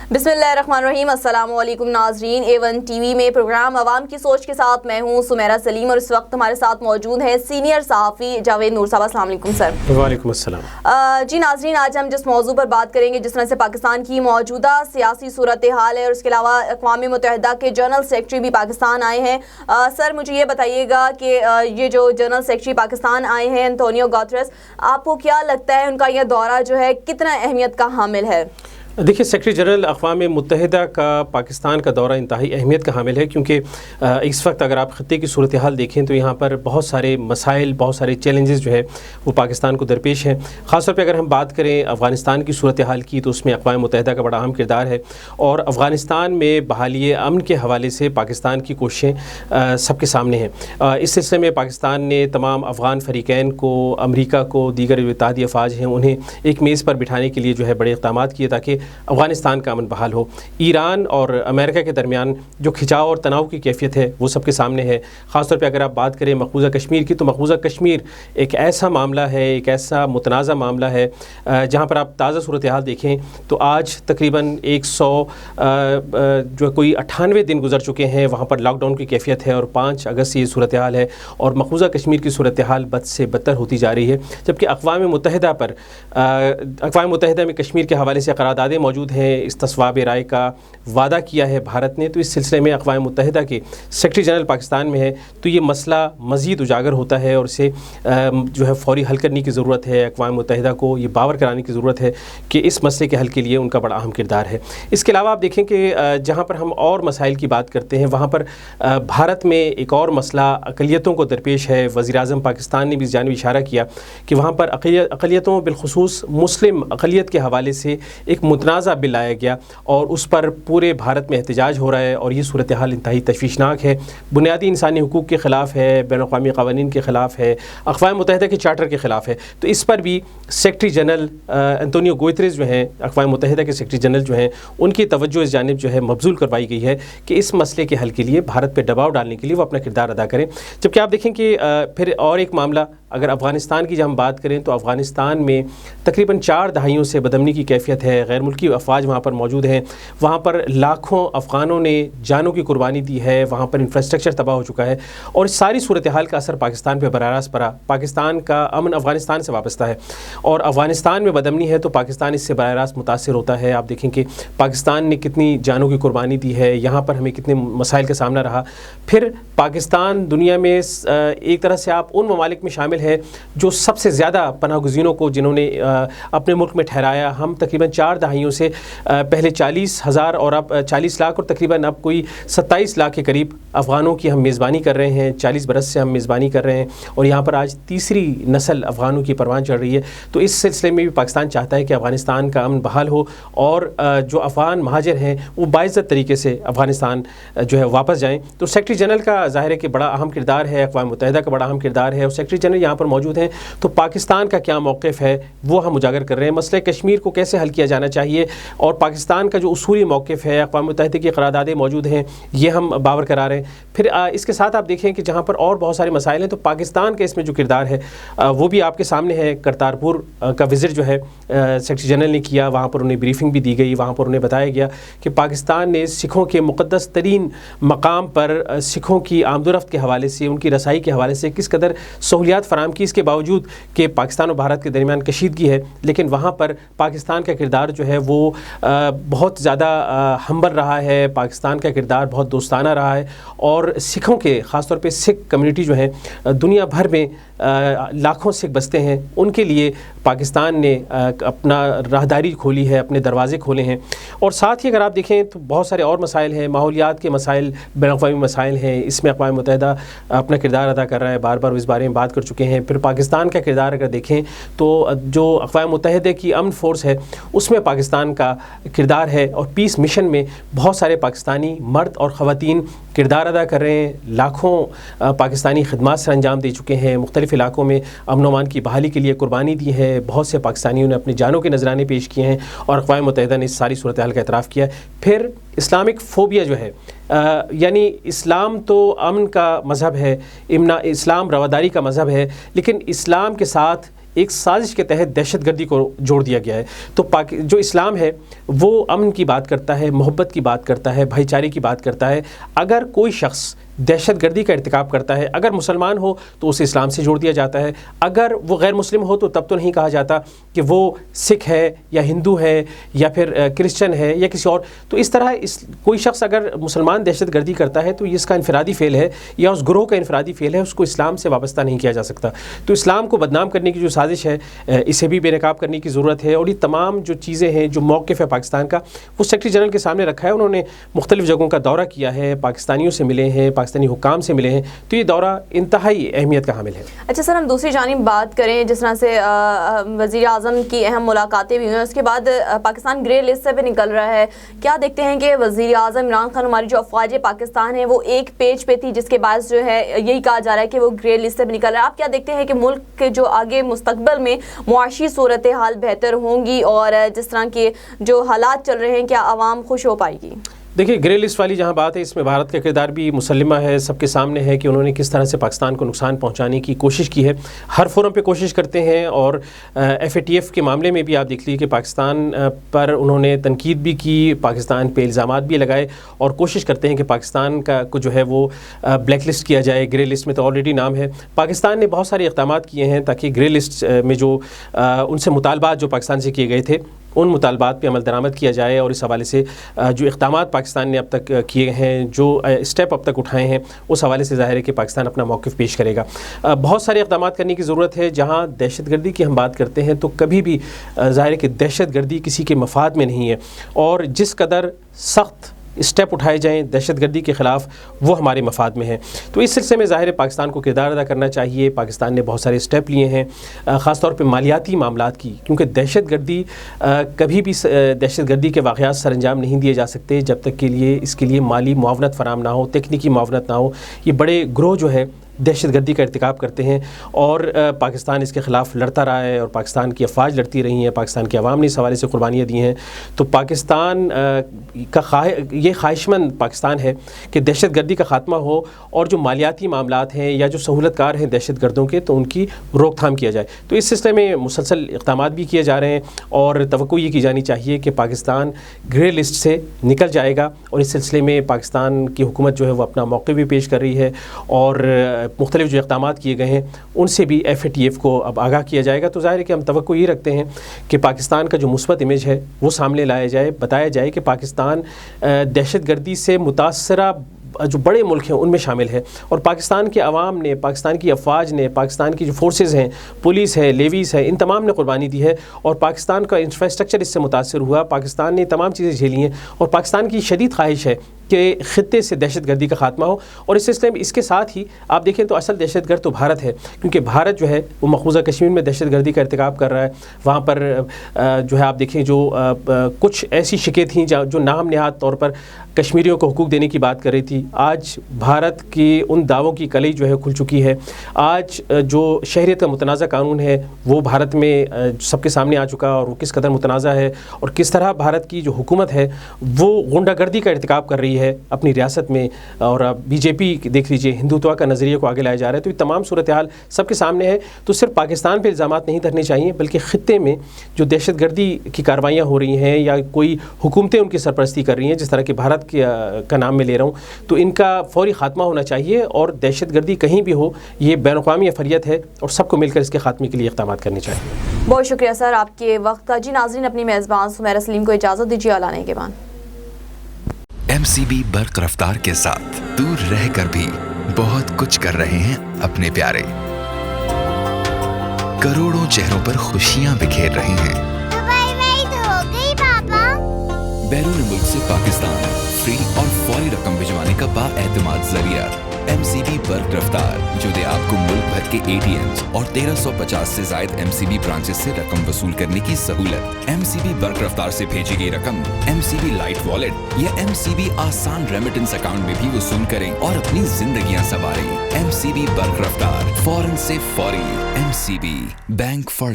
बिस्मिल्लाहिर्रहमानिर्रहीम। अस्सलाम वालेकुम नाजरीन। A1 TV में प्रोग्राम अवाम की सोच के साथ मैं हूँ सुमेरा सलीम और इस वक्त हमारे साथ मौजूद हैं सीनियर सहाफ़ी जावेद नूर साहब। अस्सलाम वालेकुम सर। वालेकुम अस्सलाम। जी नाजरीन, आज हम जिस मौजू पर बात करेंगे, जिस तरह से पाकिस्तान की मौजूदा सियासी सूरत हाल है और इसके अलावा अक़वाम मुत्तहिदा के जनरल सेक्रेटरी भी पाकिस्तान आए हैं। सर मुझे ये बताइएगा कि ये जो जनरल सेक्रेटरी पाकिस्तान आए हैं एंटोनियो गुतेरेस, आपको क्या लगता है उनका यह दौरा जो है कितना अहमियत का हामिल है? देखिए, सेक्रेटरी जनरल अक़वाम मुत्तहिदा का पाकिस्तान का दौरा इंतहाई अहमियत का हामिल है, क्योंकि इस वक्त अगर आप ख़त्ते की सूरत हाल देखें तो यहाँ पर बहुत सारे मसाइल, बहुत सारे चैलेंजेस जो है वो पाकिस्तान को दरपेश हैं। ख़ास तौर पे अगर हम बात करें अफ़गानिस्तान की सूरत हाल की, तो उसमें अक़वाम मुत्तहिदा का बड़ा अहम किरदार है और अफ़गानिस्तान में बहाली अमन के हवाले से पाकिस्तान की कोशिशें सबके सामने हैं। इस सिलसिले में पाकिस्तान ने तमाम अफ़गान फ़रीक़ैन को, अमरीका को, दीगर इत्तेहादी अफ़वाज हैं, उन्हें एक मेज़ पर बिठाने के लिए जो है बड़े इक़दामात किए ताकि अफ़गानिस्तान का अमन बहाल हो। ईरान और अमेरिका के दरमियान जो खिंचाव और तनाव की कैफियत है वो सबके सामने है। ख़ास तौर पे अगर आप बात करें मक़बूज़ा कश्मीर की, तो मक़बूज़ा कश्मीर एक ऐसा मामला है, एक ऐसा मुतनाज़ा मामला है जहाँ पर आप ताज़ा सूरत हाल देखें तो आज तकरीबन 100 जो कोई 98 दिन गुजर चुके हैं, वहाँ पर लॉकडाउन की कैफियत है और 5 अगस्त से ये सूरत हाल है और मक़बूज़ा कश्मीर की सूरत हाल बद से बदतर होती जा रही है। जबकि अक़वाम मुत्तहिदा पर अक़वाम मुत्तहिदा में कश्मीर के हवाले से क़रारदादें मौजूद हैं। इस्तिस्वाब राय का वादा किया है भारत ने, तो इस सिलसिले में अक़वाम मुत्तहिदा के सेक्रेटरी जनरल पाकिस्तान में है, तो ये मसला मज़ीद उजागर होता है और इसे जो है फ़ौरी हल करने की ज़रूरत है। अक़वाम मुत्तहिदा को ये बावर कराने की ज़रूरत है कि इस मसले के हल के लिए उनका बड़ा अहम किरदार है। इसके अलावा आप देखें कि जहाँ पर हम और मसाइल की बात करते हैं, वहाँ पर भारत में एक और मसला अक़लियतों को दरपेश है। वज़ीर-ए-आज़म पाकिस्तान ने भी इस जानिब इशारा किया कि वहाँ पर अक़लियतों बिलख़ुसूस मुस्लिम अक़लियत के हवाले से एक मुतनाज़ा बिल लाया गया और उस पर पूरे भारत में एहतजाज हो रहा है और ये सूरत हाल इंतहाई तशवीशनाक है, बुनियादी इंसानी हुकूक़ के ख़िलाफ़ है, बैनुल-अक़वामी क़वानीन के ख़िलाफ़ है, अक़वाम मुत्तहिदा के चार्टर के ख़िलाफ़ है। तो इस पर भी सेक्रेटरी जनरल एंटोनियो गुतेरेस जो हैं, अक़वाम मुत्तहिदा के सेक्रेटरी जनरल जो हैं, उनकी तवज्जो इस जानिब जो है मबज़ूल करवाई गई है कि इस मसले के हल के लिए भारत पर दबाव डालने के लिए वो अपना किरदार अदा करें। जबकि आप देखें कि फिर और एक मामला अगर अफ़गानिस्तान की जब हम बात करें तो अफ़गानिस्तान में तकरीबन 4 दहाइयों से बदअमनी की कैफियत है, गैर मुल्की अफ़वाज वहाँ पर मौजूद हैं, वहाँ पर लाखों अफ़गानों ने जानों की कुर्बानी दी है, वहाँ पर इंफ्रास्ट्रक्चर तबाह हो चुका है और इस सारी सूरत हाल का असर पाकिस्तान पर बराह रास्त पड़ा। पाकिस्तान का अमन अफ़गानिस्तान से वाबस्ता है और अफ़गानिस्तान में बदअमनी है तो पाकिस्तान इससे बराह रास्त मुतासिर होता है। आप देखें कि पाकिस्तान ने कितनी जानों की कुर्बानी दी है, यहाँ पर हमें कितने मसाइल का सामना रहा। फिर पाकिस्तान दुनिया में एक तरह से आप उन ममालिक में शामिल है जो सबसे ज़्यादा पनाहगज़ीनों को जिन्होंने अपने मुल्क में ठहराया। हम तकरीबन 4 दहाइयों से पहले 40,000 और अब 40 लाख और तकरीबन अब कोई 27 लाख के करीब अफ़गानों की हम मेज़बानी कर रहे हैं। 40 बरस से हम मेज़बानी कर रहे हैं और यहाँ पर आज तीसरी नस्ल अफ़गानों की परवान चढ़ रही है। तो इस सिलसिले में भी पाकिस्तान चाहता है कि अफ़गानिस्तान का अमन बहाल हो और जो अफ़गान महाजिर हैं वो बाइज़्ज़त तरीके से अफ़गानिस्तान जो है वापस जाएँ। तो सेक्रेटरी जनरल का ज़ाहिर है कि बड़ा अहम किरदार है, अक़वाम मुत्तहिदा का बड़ा अहम किरदार है और सेक्रेटरी जनरल यहाँ पर मौजूद हैं, तो पाकिस्तान का क्या मौक़िफ़ है वो हम उजागर कर रहे हैं। मसले कश्मीर को कैसे हल किया जाना चाहिए और पाकिस्तान का जो उसूली मौक़िफ़ है, अक़वाम मुत्तहिदा की क़रारदादें मौजूद हैं, ये हम बावर करा रहे हैं। फिर इसके साथ आप देखें कि जहाँ पर और बहुत सारे मसाइल हैं तो पाकिस्तान का इसमें जो किरदार है वो भी आपके सामने है। करतारपुर का विज़िट जो है सेक्रेटरी जनरल ने किया, वहाँ पर उन्हें ब्रीफिंग भी दी गई, वहाँ पर उन्हें बताया गया कि पाकिस्तान ने सिखों के मुक़द्दस तरीन मकाम पर सिखों की आमदोरफ़्त के हवाले से, उनकी रसाई के हवाले से किस कदर सहूलियात फ़राहम की। इसके बावजूद कि पाकिस्तान और भारत के दरमियान कशीदगी है, लेकिन वहाँ पर पाकिस्तान का किरदार जो है वो बहुत ज़्यादा हम्बल रहा है, पाकिस्तान का किरदार बहुत दोस्ताना रहा है और सिखों के ख़ास तौर पे सिख कम्युनिटी जो है दुनिया भर में लाखों सिख बसते हैं, उनके लिए पाकिस्तान ने अपना राहदारी खोली है, अपने दरवाज़े खोले हैं। और साथ ही अगर आप देखें तो बहुत सारे और मसाइल हैं, माहौलियात के मसाइल, बैनुल-अक़वामी मसाइल हैं, इसमें अक़वाम मुत्तहिदा अपना किरदार अदा कर रहा है, बार बार इस बारे में बात कर चुके हैं। फिर पाकिस्तान का किरदार अगर देखें तो जो अक़वाम मुत्तहिदा की अमन फ़ोर्स है उसमें पाकिस्तान का किरदार है और पीस मिशन में बहुत सारे पाकिस्तानी मर्द और ख़वातीन किरदार अदा कर रहे हैं। लाखों पाकिस्तानी खिदमात सर अंजाम दे चुके हैं, मुख्तलिफ़ इलाकों में अमन अमान की बहाली के लिए कुर्बानी दी है, बहुत से पाकिस्तानियों ने अपनी जानों के नजराने पेश किए हैं और अक़वाम मुत्तहिदा ने इस सारी सूरत हाल का एतराफ़ किया। फिर इस्लामिक फ़ोबिया जो है, यानी इस्लाम तो अमन का मज़हब है, इस्लाम रवादारी का मज़हब है, लेकिन इस्लाम के साथ ایک سازش کے تحت دہشت گردی کو جوڑ دیا گیا ہے. تو جو اسلام ہے وہ امن کی بات کرتا ہے, محبت کی بات کرتا ہے, بھائی چارے کی بات کرتا ہے. اگر کوئی شخص دہشت گردی کا ارتکاب کرتا ہے, اگر مسلمان ہو تو اسے اسلام سے جوڑ دیا جاتا ہے, اگر وہ غیر مسلم ہو تو تب تو نہیں کہا جاتا کہ وہ سکھ ہے یا ہندو ہے یا پھر کرسچن ہے یا کسی اور. تو اس طرح کوئی شخص اگر مسلمان دہشت گردی کرتا ہے تو یہ اس کا انفرادی فعل ہے یا اس گروہ کا انفرادی فعل ہے, اس کو اسلام سے وابستہ نہیں کیا جا سکتا. تو اسلام کو بدنام کرنے کی جو سازش ہے اسے بھی بے نقاب کرنے کی ضرورت ہے. اور یہ تمام جو چیزیں ہیں, جو موقف ہے پاکستان کا, وہ سیکرٹری جنرل کے سامنے رکھا ہے. انہوں نے مختلف جگہوں کا دورہ کیا ہے, پاکستانیوں سے ملے ہیں, پاکستانی حکام سے ملے ہیں. تو یہ دورہ انتہائی اہمیت کا حامل ہے. اچھا سر, ہم دوسری جانب بات کریں, جس طرح سے وزیر اعظم کی اہم ملاقاتیں بھی ہوئی ہیں, اس کے بعد پاکستان گرے لسٹ سے بھی نکل رہا ہے. کیا دیکھتے ہیں کہ وزیر اعظم عمران خان, ہماری جو افواج پاکستان ہے وہ ایک پیج پہ تھی, جس کے بعد جو ہے یہی کہا جا رہا ہے کہ وہ گرے لسٹ سے بھی نکل رہا ہے. آپ کیا دیکھتے ہیں کہ ملک کے جو آگے مستقبل میں معاشی صورتحال بہتر ہوں گی, اور جس طرح کے جو حالات چل رہے ہیں کیا عوام خوش ہو پائے گی؟ دیکھیے, گرے لسٹ والی جہاں بات ہے اس میں بھارت کا کردار بھی مسلمہ ہے, سب کے سامنے ہے کہ انہوں نے کس طرح سے پاکستان کو نقصان پہنچانے کی کوشش کی ہے. ہر فورم پہ کوشش کرتے ہیں, اور ایف اے ٹی ایف کے معاملے میں بھی آپ دیکھ لیجیے کہ پاکستان پر انہوں نے تنقید بھی کی, پاکستان پہ الزامات بھی لگائے, اور کوشش کرتے ہیں کہ پاکستان کو جو ہے وہ بلیک لسٹ کیا جائے. گرے لسٹ میں تو آلریڈی نام ہے. پاکستان نے بہت سارے اقدامات کیے ہیں تاکہ گرے لسٹ میں جو ان سے مطالبات جو پاکستان سے کیے گئے تھے ان مطالبات پہ عمل درآمد کیا جائے. اور اس حوالے سے جو اقدامات پاکستان نے اب تک کیے ہیں, جو اسٹیپ اب تک اٹھائے ہیں, اس حوالے سے ظاہر ہے کہ پاکستان اپنا موقف پیش کرے گا. بہت سارے اقدامات کرنے کی ضرورت ہے. جہاں دہشت گردی کی ہم بات کرتے ہیں تو کبھی بھی ظاہر ہے کہ دہشت گردی کسی کے مفاد میں نہیں ہے, اور جس قدر سخت اسٹیپ اٹھائے جائیں دہشت گردی کے خلاف وہ ہمارے مفاد میں ہیں. تو اس سلسلے میں ظاہر ہے پاکستان کو کردار ادا کرنا چاہیے. پاکستان نے بہت سارے اسٹیپ لیے ہیں, خاص طور پہ مالیاتی معاملات کی, کیونکہ دہشت گردی کبھی بھی دہشت گردی کے واقعات سر انجام نہیں دیے جا سکتے جب تک کے لیے اس کے لیے مالی معاونت فراہم نہ ہو, تکنیکی معاونت نہ ہو. یہ بڑے گروہ جو ہے دہشت گردی کا ارتکاب کرتے ہیں, اور پاکستان اس کے خلاف لڑتا رہا ہے, اور پاکستان کی افواج لڑتی رہی ہیں, پاکستان کی عوام نے اس حوالے سے قربانیاں دی ہیں. تو پاکستان کا یہ خواہش مند پاکستان ہے کہ دہشت گردی کا خاتمہ ہو, اور جو مالیاتی معاملات ہیں یا جو سہولت کار ہیں دہشت گردوں کے, تو ان کی روک تھام کیا جائے. تو اس سلسلے میں مسلسل اقدامات بھی کیے جا رہے ہیں, اور توقع یہ کی جانی چاہیے کہ پاکستان گرے لسٹ سے نکل جائے گا. اور اس سلسلے میں پاکستان کی حکومت جو ہے وہ اپنا موقع بھی پیش کر رہی ہے, اور مختلف جو اقدامات کیے گئے ہیں ان سے بھی ایف اے ٹی ایف کو اب آگاہ کیا جائے گا. تو ظاہر ہے کہ ہم توقع یہ رکھتے ہیں کہ پاکستان کا جو مثبت امیج ہے وہ سامنے لایا جائے, بتایا جائے کہ پاکستان دہشت گردی سے متاثرہ جو بڑے ملک ہیں ان میں شامل ہے, اور پاکستان کے عوام نے, پاکستان کی افواج نے, پاکستان کی جو فورسز ہیں, پولیس ہے, لیویز ہے, ان تمام نے قربانی دی ہے, اور پاکستان کا انفراسٹرکچر اس سے متاثر ہوا. پاکستان نے تمام چیزیں جھیلی ہیں, اور پاکستان کی شدید خواہش ہے کہ خطے سے دہشت گردی کا خاتمہ ہو. اور اس سلسلے میں اس کے ساتھ ہی آپ دیکھیں تو اصل دہشت گرد تو بھارت ہے, کیونکہ بھارت جو ہے وہ مقبوضہ کشمیر میں دہشت گردی کا ارتکاب کر رہا ہے. وہاں پر جو ہے آپ دیکھیں جو کچھ ایسی شکیں تھیں جو نام نہاد طور پر کشمیریوں کو حقوق دینے کی بات کر رہی تھی, آج بھارت کی ان دعووں کی کلئی جو ہے کھل چکی ہے. آج جو شہریت کا متنازع قانون ہے وہ بھارت میں سب کے سامنے آ چکا, اور وہ کس قدر متنازع ہے, اور کس طرح بھارت کی جو حکومت ہے وہ غنڈہ گردی کا ارتکاب کر رہی ہے اپنی ریاست میں. اور بی جے پی دیکھ لیجئے, ہندوتوا کا نظریے کو آگے لایا جا رہا ہے. تو یہ تمام صورتحال سب کے سامنے ہے. تو صرف پاکستان پہ الزامات نہیں دھرنے چاہیے, بلکہ خطے میں جو دہشت گردی کی کاروائیاں ہو رہی ہیں یا کوئی حکومتیں ان کی سرپرستی کر رہی ہیں, جس طرح کہ بھارت کا نام میں لے رہا ہوں, تو ان کا فوری خاتمہ ہونا چاہیے. اور دہشت گردی کہیں بھی ہو یہ بین الاقوامی افریت ہے, اور سب کو مل کر اس کے خاتمے کے لیے اقدامات کرنے چاہیے. بہت شکریہ سر آپ کے وقت کا. جی ناظرین, اپنی میزبان سمیرہ سلیم کو اجازت دیجیے. اعلان کے بعد ایم سی بی برق رفتار کے ساتھ دور رہ کر بھی بہت کچھ کر رہے ہیں اپنے پیارے. کروڑوں چہروں پر خوشیاں بکھیر رہی ہیں. دبئی میں عید ہو گئی پاپا. بیرون ملک سے پاکستان فری اور فوری رقم بھجوانے کا بااعتماد ذریعہ ایم سی بی برق رفتار, جو دے آپ کو ملک بھر کے اے ٹی ایمز اور 1350 سے زائد ایم سی بی برانچز سے رقم وصول کرنے کی سہولت. ایم سی بی برق رفتار سے بھیجی گئی رقم M C B light wallet یا ایم سی بی آسان ریمیٹنس اکاؤنٹ میں بھی وصول کریں اور اپنی زندگیاں سنواریں. ایم سی بی برق رفتار, فوراً سے فوری. M C B, bank for